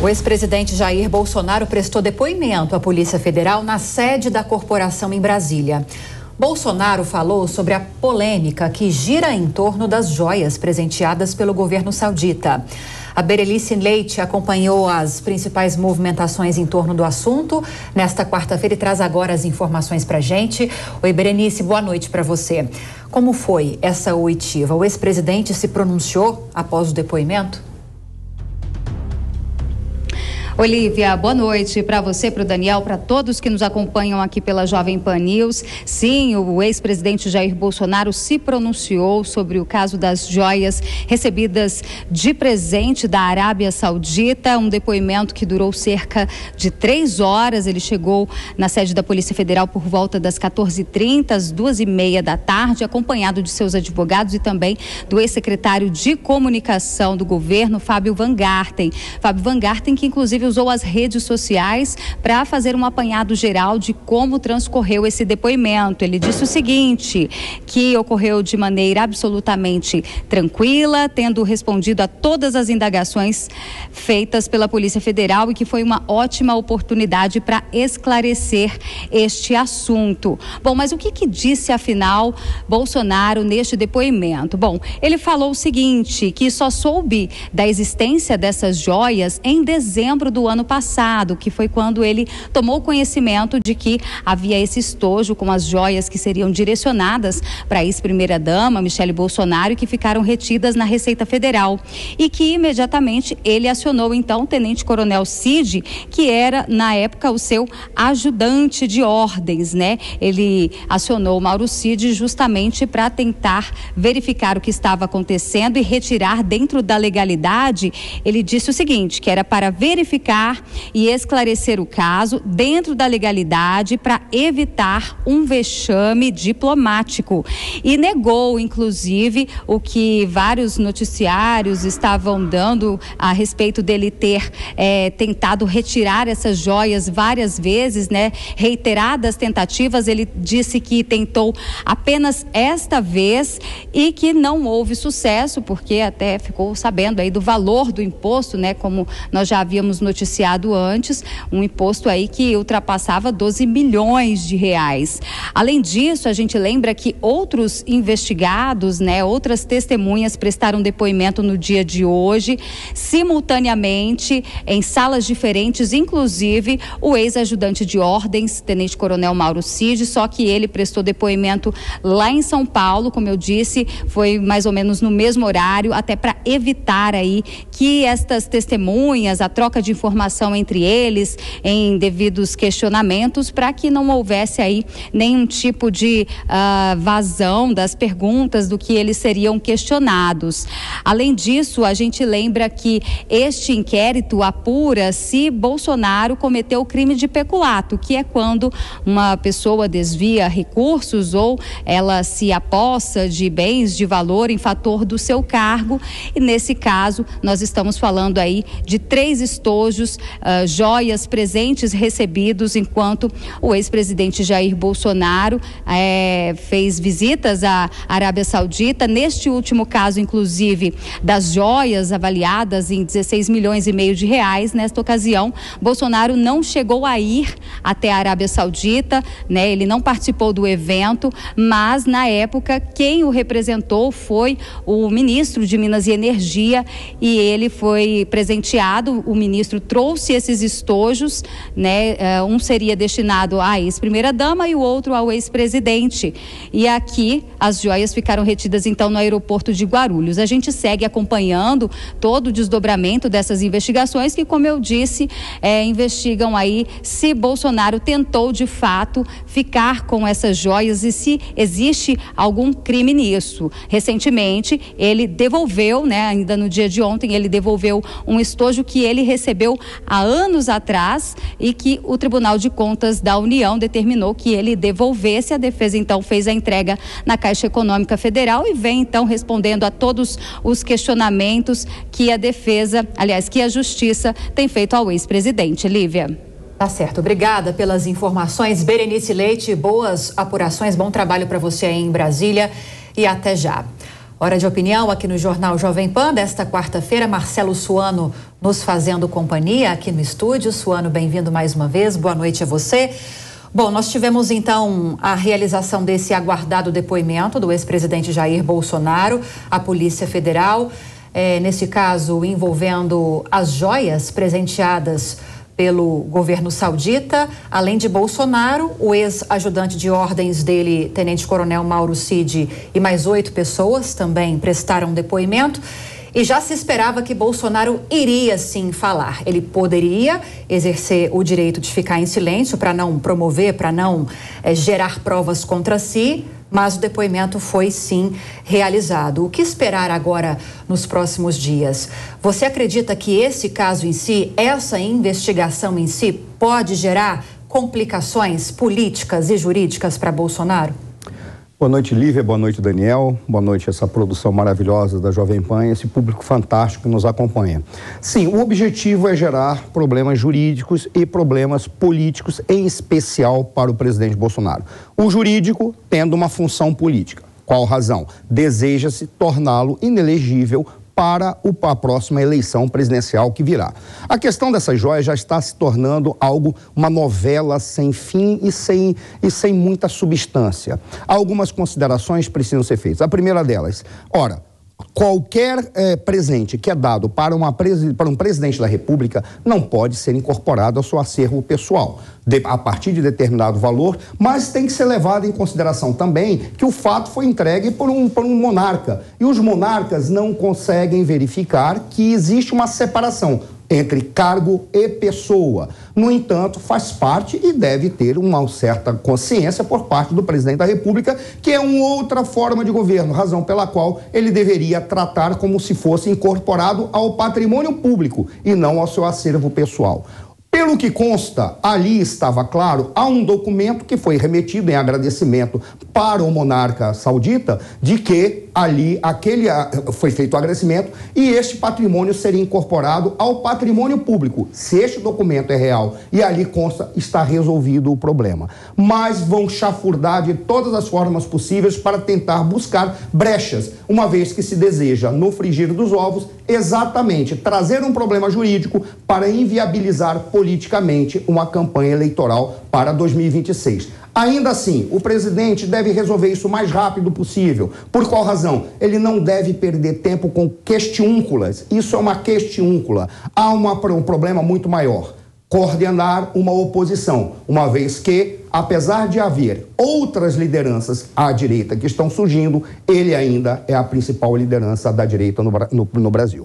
O ex-presidente Jair Bolsonaro prestou depoimento à Polícia Federal na sede da corporação em Brasília. Bolsonaro falou sobre a polêmica que gira em torno das joias presenteadas pelo governo saudita. A Berenice Leite acompanhou as principais movimentações em torno do assunto nesta quarta-feira e traz agora as informações para a gente. Oi, Berenice, boa noite para você. Como foi essa oitiva? O ex-presidente se pronunciou após o depoimento? Olívia, boa noite para você, para o Daniel, para todos que nos acompanham aqui pela Jovem Pan News. Sim, o ex-presidente Jair Bolsonaro se pronunciou sobre o caso das joias recebidas de presente da Arábia Saudita, um depoimento que durou cerca de 3 horas. Ele chegou na sede da Polícia Federal por volta das 14h30, às 2h30 da tarde, acompanhado de seus advogados e também do ex-secretário de Comunicação do governo, Fábio Van Garten. Fábio Van Garten, que inclusive usou as redes sociais para fazer um apanhado geral de como transcorreu esse depoimento. Ele disse o seguinte, que ocorreu de maneira absolutamente tranquila, tendo respondido a todas as indagações feitas pela Polícia Federal e que foi uma ótima oportunidade para esclarecer este assunto. Bom, mas o que disse afinal Bolsonaro neste depoimento? Bom, ele falou o seguinte, que só soube da existência dessas joias em dezembro do ano passado, que foi quando ele tomou conhecimento de que havia esse estojo com as joias que seriam direcionadas para a ex-primeira-dama, Michele Bolsonaro, e que ficaram retidas na Receita Federal. E que imediatamente ele acionou então o tenente-coronel Cid, que era na época o seu ajudante de ordens, né? Ele acionou o Mauro Cid justamente para tentar verificar o que estava acontecendo e retirar dentro da legalidade. Ele disse o seguinte, que era para verificar e esclarecer o caso dentro da legalidade para evitar um vexame diplomático. E negou, inclusive, o que vários noticiários estavam dando a respeito dele ter tentado retirar essas joias várias vezes, né? Reiteradas tentativas. Ele disse que tentou apenas esta vez e que não houve sucesso, porque até ficou sabendo aí do valor do imposto, né? Como nós já havíamos noticiado antes, um imposto aí que ultrapassava 12 milhões de reais. Além disso, a gente lembra que outros investigados, né, outras testemunhas prestaram depoimento no dia de hoje, simultaneamente, em salas diferentes, inclusive o ex-ajudante de ordens, tenente-coronel Mauro Cid, só que ele prestou depoimento lá em São Paulo, como eu disse, foi mais ou menos no mesmo horário, até para evitar aí que estas testemunhas, a troca de informação entre eles em devidos questionamentos, para que não houvesse aí nenhum tipo de vazão das perguntas do que eles seriam questionados. Além disso, a gente lembra que este inquérito apura se Bolsonaro cometeu o crime de peculato, que é quando uma pessoa desvia recursos ou ela se apossa de bens de valor em fator do seu cargo, e nesse caso nós estamos falando aí de 3 estojos, joias, presentes recebidos enquanto o ex-presidente Jair Bolsonaro fez visitas à Arábia Saudita. Neste último caso, inclusive, das joias avaliadas em 16 milhões e meio de reais, nesta ocasião, Bolsonaro não chegou a ir até a Arábia Saudita, né? Ele não participou do evento, mas na época quem o representou foi o ministro de Minas e Energia e ele foi presenteado. O ministro trouxe esses estojos, né? Um seria destinado à ex-primeira-dama e o outro ao ex-presidente. E aqui as joias ficaram retidas então no aeroporto de Guarulhos. A gente segue acompanhando todo o desdobramento dessas investigações que, como eu disse, investigam aí se Bolsonaro tentou de fato ficar com essas joias e se existe algum crime nisso. Recentemente ele devolveu, né? Ainda no dia de ontem ele devolveu um estojo que ele recebeu há anos atrás e que o Tribunal de Contas da União determinou que ele devolvesse. A defesa então fez a entrega na Caixa Econômica Federal e vem então respondendo a todos os questionamentos que a defesa, aliás, que a Justiça tem feito ao ex-presidente. Lívia. Tá certo, obrigada pelas informações. Berenice Leite, boas apurações, bom trabalho para você aí em Brasília e até já. Hora de opinião aqui no Jornal Jovem Pan desta quarta-feira. Marcelo Suano nos fazendo companhia aqui no estúdio. Suano, bem-vindo mais uma vez. Boa noite a você. Bom, nós tivemos então a realização desse aguardado depoimento do ex-presidente Jair Bolsonaro à Polícia Federal, nesse caso envolvendo as joias presenteadas pelo governo saudita. Além de Bolsonaro, o ex-ajudante de ordens dele, tenente-coronel Mauro Cid, e mais 8 pessoas também prestaram depoimento. E já se esperava que Bolsonaro iria sim falar. Ele poderia exercer o direito de ficar em silêncio para não promover, para não gerar provas contra si, mas o depoimento foi sim realizado. O que esperar agora nos próximos dias? Você acredita que esse caso em si, essa investigação em si, pode gerar complicações políticas e jurídicas para Bolsonaro? Boa noite, Lívia. Boa noite, Daniel. Boa noite, essa produção maravilhosa da Jovem Pan, esse público fantástico que nos acompanha. Sim, o objetivo é gerar problemas jurídicos e problemas políticos, em especial para o presidente Bolsonaro. O jurídico tendo uma função política. Qual razão? Deseja-se torná-lo inelegível para a próxima eleição presidencial que virá. A questão dessas joias já está se tornando uma novela sem fim e sem muita substância. Algumas considerações precisam ser feitas. A primeira delas, qualquer presente que é dado para um presidente da República não pode ser incorporado ao seu acervo pessoal, a partir de determinado valor, mas tem que ser levado em consideração também que o fato foi entregue por um monarca. E os monarcas não conseguem verificar que existe uma separação entre cargo e pessoa. No entanto, faz parte e deve ter uma certa consciência por parte do presidente da República, que é uma outra forma de governo, razão pela qual ele deveria tratar como se fosse incorporado ao patrimônio público e não ao seu acervo pessoal. Pelo que consta, ali estava claro, há um documento que foi remetido em agradecimento para o monarca saudita de que ali foi feito o agradecimento e este patrimônio seria incorporado ao patrimônio público. Se este documento é real e ali consta, está resolvido o problema. Mas vão chafurdar de todas as formas possíveis para tentar buscar brechas, uma vez que se deseja, no frigir dos ovos, exatamente trazer um problema jurídico para inviabilizar politicamente uma campanha eleitoral para 2026. Ainda assim, o presidente deve resolver isso o mais rápido possível. Por qual razão? Ele não deve perder tempo com questiúnculas. Isso é uma questiúncula. Há um problema muito maior. Coordenar uma oposição, uma vez que, apesar de haver outras lideranças à direita que estão surgindo, ele ainda é a principal liderança da direita no Brasil.